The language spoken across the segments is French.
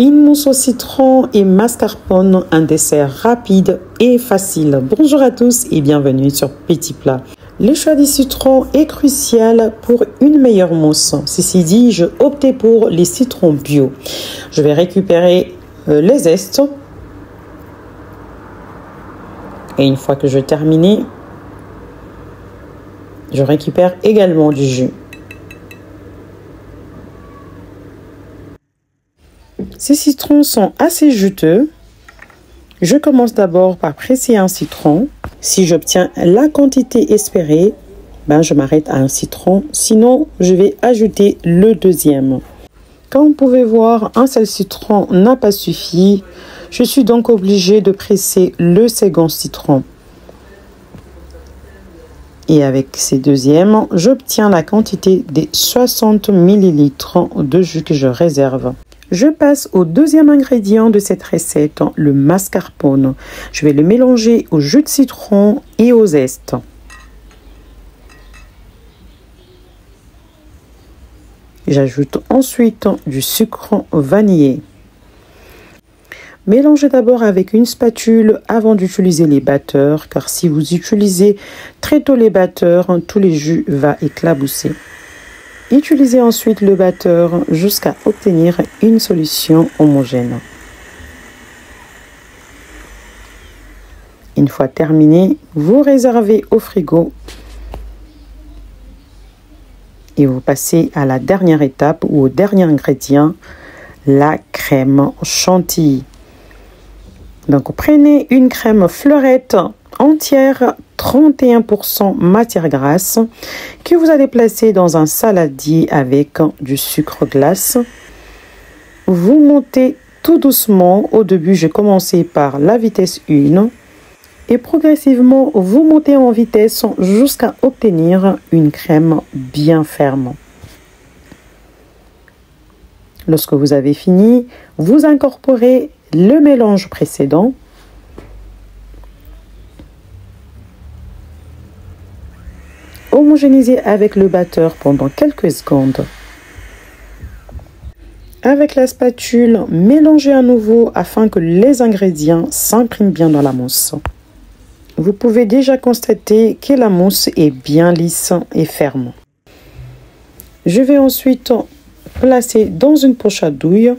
Une mousse au citron et mascarpone, un dessert rapide et facile. Bonjour à tous et bienvenue sur Petit Plat. Le choix du citron est crucial pour une meilleure mousse. Ceci dit, je optais pour les citrons bio. Je vais récupérer les zestes. Et une fois que je termine, je récupère également du jus. Ces citrons sont assez juteux. Je commence d'abord par presser un citron. Si j'obtiens la quantité espérée, je m'arrête à un citron. Sinon, je vais ajouter le deuxième. Comme vous pouvez voir, un seul citron n'a pas suffi. Je suis donc obligée de presser le second citron. Et avec ces deuxièmes, j'obtiens la quantité des 60 ml de jus que je réserve. Je passe au deuxième ingrédient de cette recette, le mascarpone. Je vais le mélanger au jus de citron et au zeste. J'ajoute ensuite du sucre vanillé. Mélangez d'abord avec une spatule avant d'utiliser les batteurs, car si vous utilisez très tôt les batteurs, tous les jus vont éclabousser. Utilisez ensuite le batteur jusqu'à obtenir une solution homogène. Une fois terminé, vous réservez au frigo et vous passez à la dernière étape ou au dernier ingrédient, la crème chantilly. Donc prenez une crème fleurette entière, 31% matière grasse, que vous allez placer dans un saladier avec du sucre glace. Vous montez tout doucement. Au début, j'ai commencé par la vitesse 1 et progressivement, vous montez en vitesse jusqu'à obtenir une crème bien ferme. Lorsque vous avez fini, vous incorporez le mélange précédent. Homogénéisez avec le batteur pendant quelques secondes. Avec la spatule, mélangez à nouveau afin que les ingrédients s'impriment bien dans la mousse. Vous pouvez déjà constater que la mousse est bien lisse et ferme. Je vais ensuite placer dans une poche à douille.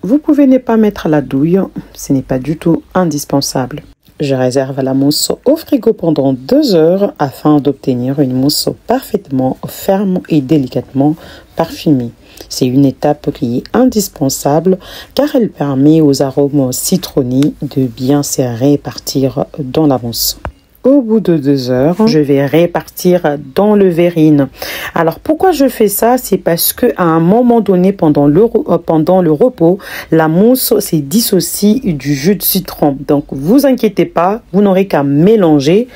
Vous pouvez ne pas mettre la douille, ce n'est pas du tout indispensable. Je réserve la mousse au frigo pendant 2 heures afin d'obtenir une mousse parfaitement ferme et délicatement parfumée. C'est une étape qui est indispensable car elle permet aux arômes citronnés de bien se répartir dans la mousse. Au bout de 2 heures, je vais répartir dans le verrine. Alors, pourquoi je fais ça? C'est parce que à un moment donné, pendant le repos, la mousse se dissocie du jus de citron. Donc, vous inquiétez pas, vous n'aurez qu'à mélanger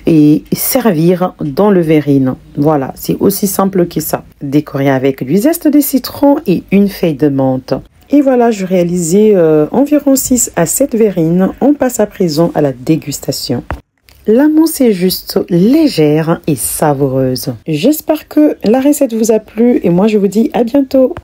et servir dans le verrine. Voilà, c'est aussi simple que ça. Décorer avec du zeste de citron et une feuille de menthe. Et voilà, je réalisais environ 6 à 7 verrines. On passe à présent à la dégustation. La mousse est juste légère et savoureuse. J'espère que la recette vous a plu et moi je vous dis à bientôt.